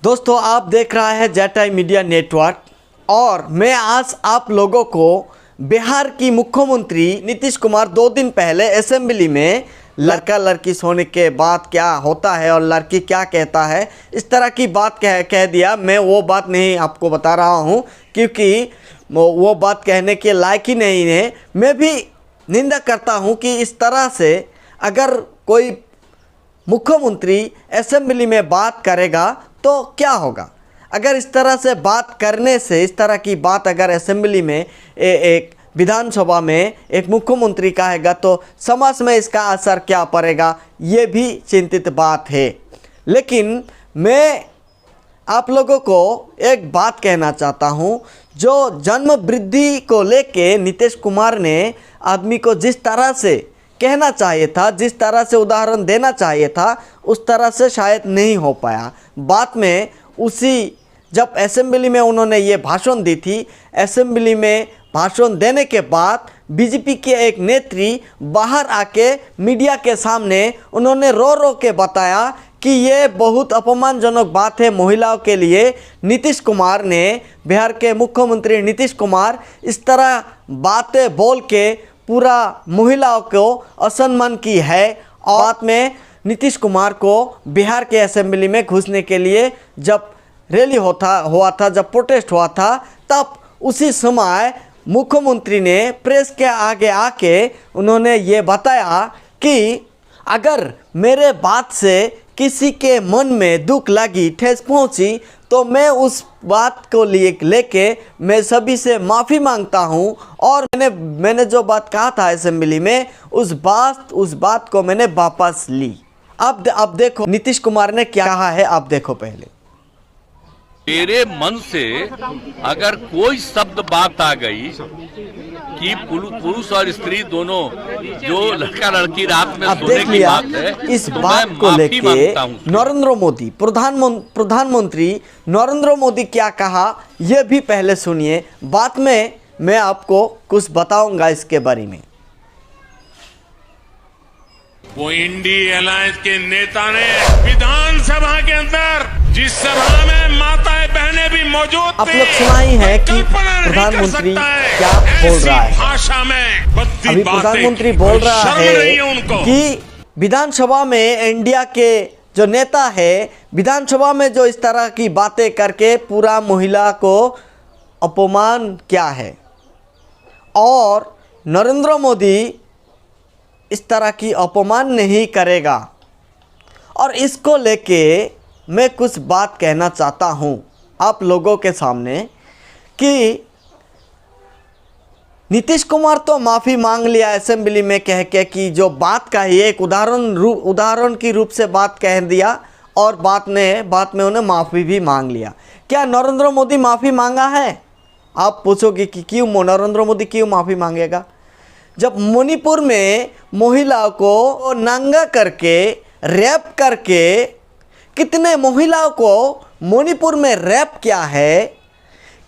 दोस्तों, आप देख रहा है जेटाई मीडिया नेटवर्क और मैं आज आप लोगों को बिहार की मुख्यमंत्री नीतीश कुमार 2 दिन पहले असेंबली में लड़का लड़की सोने के बाद क्या होता है और लड़की क्या कहता है, इस तरह की बात कह दिया। मैं वो बात नहीं आपको बता रहा हूँ क्योंकि वो बात कहने के लायक ही नहीं है। मैं भी निंदा करता हूँ कि इस तरह से अगर कोई मुख्यमंत्री असेंबली में बात करेगा तो क्या होगा। अगर इस तरह से बात करने से, इस तरह की बात अगर असेंबली में एक विधानसभा में एक मुख्यमंत्री कहेगा तो समाज में इसका असर क्या पड़ेगा, ये भी चिंतित बात है। लेकिन मैं आप लोगों को एक बात कहना चाहता हूँ, जो जन्म वृद्धि को लेके नीतीश कुमार ने आदमी को जिस तरह से कहना चाहिए था, जिस तरह से उदाहरण देना चाहिए था, उस तरह से शायद नहीं हो पाया। बात में उसी जब असेंबली में उन्होंने ये भाषण दी थी, असेंबली में भाषण देने के बाद बीजेपी के एक नेत्री बाहर आके मीडिया के सामने उन्होंने रो रो के बताया कि ये बहुत अपमानजनक बात है महिलाओं के लिए। नीतीश कुमार ने, बिहार के मुख्यमंत्री नीतीश कुमार इस तरह बातें बोल के पूरा महिलाओं को असम्मान की है। और बात में नीतीश कुमार को बिहार के असेंबली में घुसने के लिए जब रैली हुआ था, जब प्रोटेस्ट हुआ था, तब उसी समय मुख्यमंत्री ने प्रेस के आगे आके उन्होंने ये बताया कि अगर मेरे बात से किसी के मन में दुख लगी, ठेस पहुंची, तो मैं उस बात को लेके मैं सभी से माफ़ी मांगता हूं। और मैंने जो बात कहा था असेंबली में, उस बात को मैंने वापस ली। अब देखो नीतीश कुमार ने क्या कहा है, आप देखो पहले। मेरे मन से अगर कोई शब्द बात आ गई कि पुरुष और स्त्री दोनों जो लड़का लड़की रात में सोने की बात है, इस बात को लेके नरेंद्र मोदी, प्रधानमंत्री नरेंद्र मोदी क्या कहा, यह भी पहले सुनिए। बाद में मैं आपको कुछ बताऊंगा इसके बारे में। वो इंडी अलायंस के नेता ने विधानसभा के अंदर, जिस सभा में माताएं बहनें भी मौजूद थी, आप लोग सुना ही है कि प्रधानमंत्री क्या बोल रहा है। भाषा में अभी प्रधानमंत्री बोल रहा है कि विधानसभा में इंडिया के जो नेता है, विधानसभा में जो इस तरह की बातें करके पूरा महिला को अपमान किया है, और नरेंद्र मोदी इस तरह की अपमान नहीं करेगा। और इसको लेके मैं कुछ बात कहना चाहता हूँ आप लोगों के सामने कि नीतीश कुमार तो माफ़ी मांग लिया असेंबली में कह के कि जो बात कही एक उदाहरण की रूप से बात कह दिया, और बात में उन्हें माफ़ी भी मांग लिया। क्या नरेंद्र मोदी माफ़ी मांगा है? आप पूछोगे कि क्यों नरेंद्र मोदी क्यों माफ़ी मांगेगा? जब मणिपुर में महिलाओं को नंगा करके रैप करके, कितने महिलाओं को मणिपुर में रैप किया है,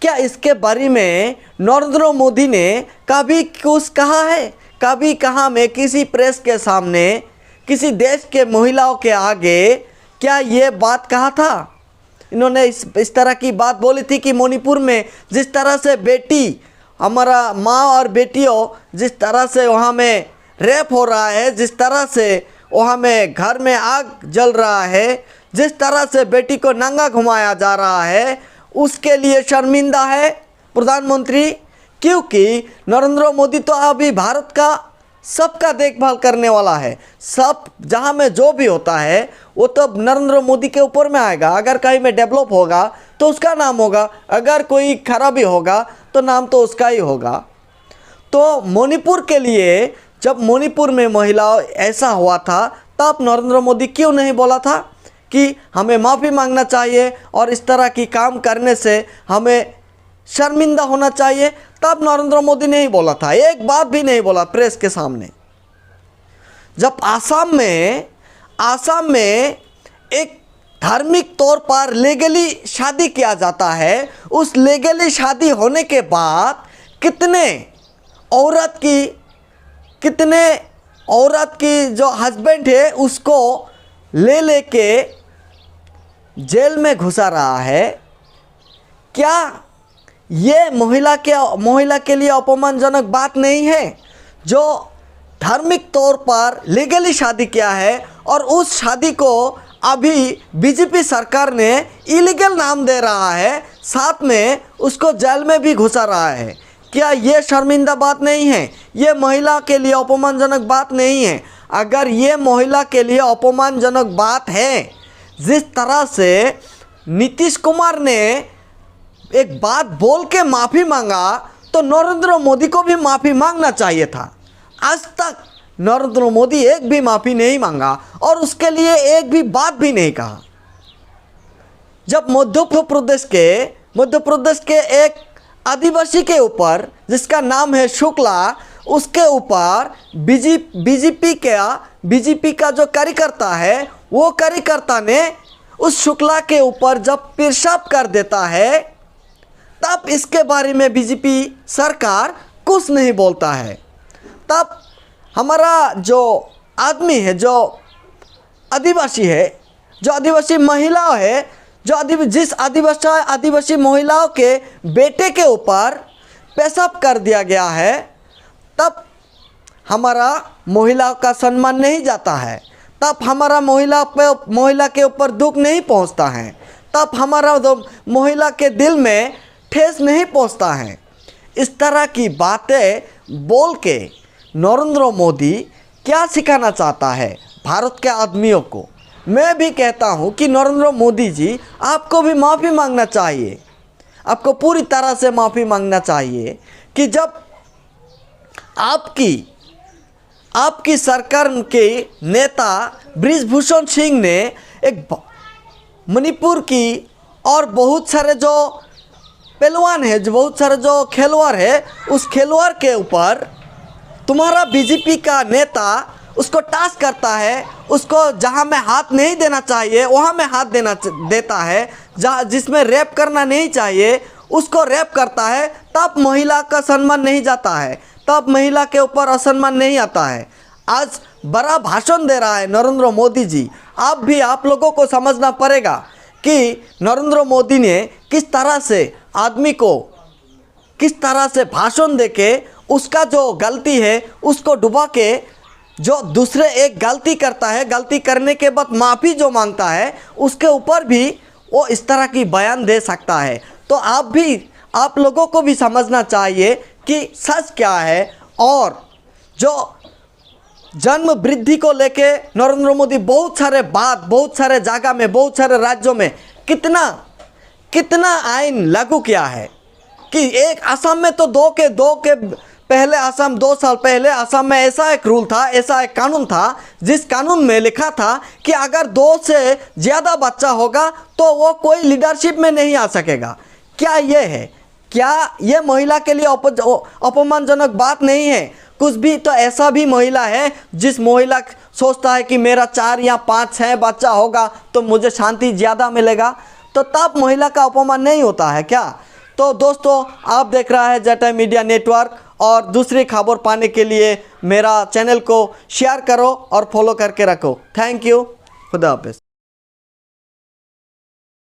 क्या इसके बारे में नरेंद्र मोदी ने कभी कुछ कहा है? कभी कहाँ में किसी प्रेस के सामने, किसी देश के महिलाओं के आगे क्या ये बात कहा था? इन्होंने इस तरह की बात बोली थी कि मणिपुर में जिस तरह से बेटी, हमारा माँ और बेटियों, जिस तरह से वहाँ में रेप हो रहा है, जिस तरह से वहाँ में घर में आग जल रहा है, जिस तरह से बेटी को नंगा घुमाया जा रहा है, उसके लिए शर्मिंदा है प्रधानमंत्री। क्योंकि नरेंद्र मोदी तो अभी भारत का सबका देखभाल करने वाला है। सब जहाँ में जो भी होता है वो तो नरेंद्र मोदी के ऊपर में आएगा। अगर कहीं में डेवलप होगा तो उसका नाम होगा, अगर कोई खराबी होगा तो नाम तो उसका ही होगा। तो मणिपुर के लिए, जब मणिपुर में महिलाओं ऐसा हुआ था, तब नरेंद्र मोदी क्यों नहीं बोला था कि हमें माफ़ी मांगना चाहिए और इस तरह की काम करने से हमें शर्मिंदा होना चाहिए? तब नरेंद्र मोदी नहीं बोला था, एक बात भी नहीं बोला प्रेस के सामने। जब आसाम में एक धार्मिक तौर पर लीगली शादी किया जाता है, उस लीगली शादी होने के बाद कितने औरत की जो हस्बैंड है उसको लेके जेल में घुसा रहा है, क्या ये महिला के लिए अपमानजनक बात नहीं है? जो धार्मिक तौर पर लीगली शादी किया है और उस शादी को अभी बीजेपी सरकार ने इलीगल नाम दे रहा है, साथ में उसको जेल में भी घुसा रहा है। क्या ये शर्मिंदा बात नहीं है? ये महिला के लिए अपमानजनक बात नहीं है? अगर ये महिला के लिए अपमानजनक बात है, जिस तरह से नीतीश कुमार ने एक बात बोल के माफ़ी मांगा, तो नरेंद्र मोदी को भी माफ़ी मांगना चाहिए था। आज तक नरेंद्र मोदी एक भी माफ़ी नहीं मांगा और उसके लिए एक भी बात भी नहीं कहा। जब मध्य प्रदेश के एक आदिवासी के ऊपर, जिसका नाम है शुक्ला, उसके ऊपर बीजेपी का जो कार्यकर्ता है, वो कार्यकर्ता ने उस शुक्ला के ऊपर जब पेशाब कर देता है, तब इसके बारे में बीजेपी सरकार कुछ नहीं बोलता है। तब हमारा जो आदमी है, जो आदिवासी है, जो आदिवासी महिला है, जिस आदिवासी महिलाओं के बेटे के ऊपर पेशाब कर दिया गया है, तब हमारा महिला का सम्मान नहीं जाता है, तब हमारा महिला के ऊपर दुख नहीं पहुंचता है, तब हमारा महिला के दिल में ठेस नहीं पहुंचता है। इस तरह की बातें बोल के नरेंद्र मोदी क्या सिखाना चाहता है भारत के आदमियों को? मैं भी कहता हूं कि नरेंद्र मोदी जी, आपको भी माफ़ी मांगना चाहिए। आपको पूरी तरह से माफ़ी मांगना चाहिए कि जब आपकी सरकार के नेता बृजभूषण सिंह ने एक मणिपुर की और बहुत सारे जो पहलवान है, जो बहुत सारे जो खिलवाड़ है, उस खिलवाड़ के ऊपर तुम्हारा बीजेपी का नेता उसको टास्क करता है, उसको जहां में हाथ नहीं देना चाहिए वहां में हाथ देता है, जहाँ जिसमें रैप करना नहीं चाहिए उसको रैप करता है, तब महिला का सम्मान नहीं जाता है, तब महिला के ऊपर असम्मान नहीं आता है। आज बड़ा भाषण दे रहा है नरेंद्र मोदी जी। आप लोगों को समझना पड़ेगा कि नरेंद्र मोदी ने किस तरह से आदमी को किस तरह से भाषण देके उसका जो गलती है उसको डुबा के, जो दूसरे एक गलती करता है, गलती करने के बाद माफ़ी जो मांगता है, उसके ऊपर भी वो इस तरह की बयान दे सकता है। तो आप लोगों को भी समझना चाहिए कि सच क्या है। और जो जन्म वृद्धि को लेके नरेंद्र मोदी बहुत सारे जगह में, बहुत सारे राज्यों में कितना आइन लागू किया है कि एक असम में तो दो के पहले, असम 2 साल पहले असम में ऐसा एक रूल था, ऐसा एक कानून था, जिस कानून में लिखा था कि अगर 2 से ज़्यादा बच्चा होगा तो वो कोई लीडरशिप में नहीं आ सकेगा। क्या ये है? क्या ये महिला के लिए अपमानजनक बात नहीं है? कुछ भी तो ऐसा भी महिला है जिस महिला सोचता है कि मेरा 4 या 5 6 बच्चा होगा तो मुझे शांति ज़्यादा मिलेगा, तो तब महिला का अपमान नहीं होता है क्या? तो दोस्तों, आप देख रहा है जेटाइम मीडिया नेटवर्क, और दूसरी खबर पाने के लिए मेरा चैनल को शेयर करो और फॉलो करके रखो। Thank you. खुदा हाफिज़।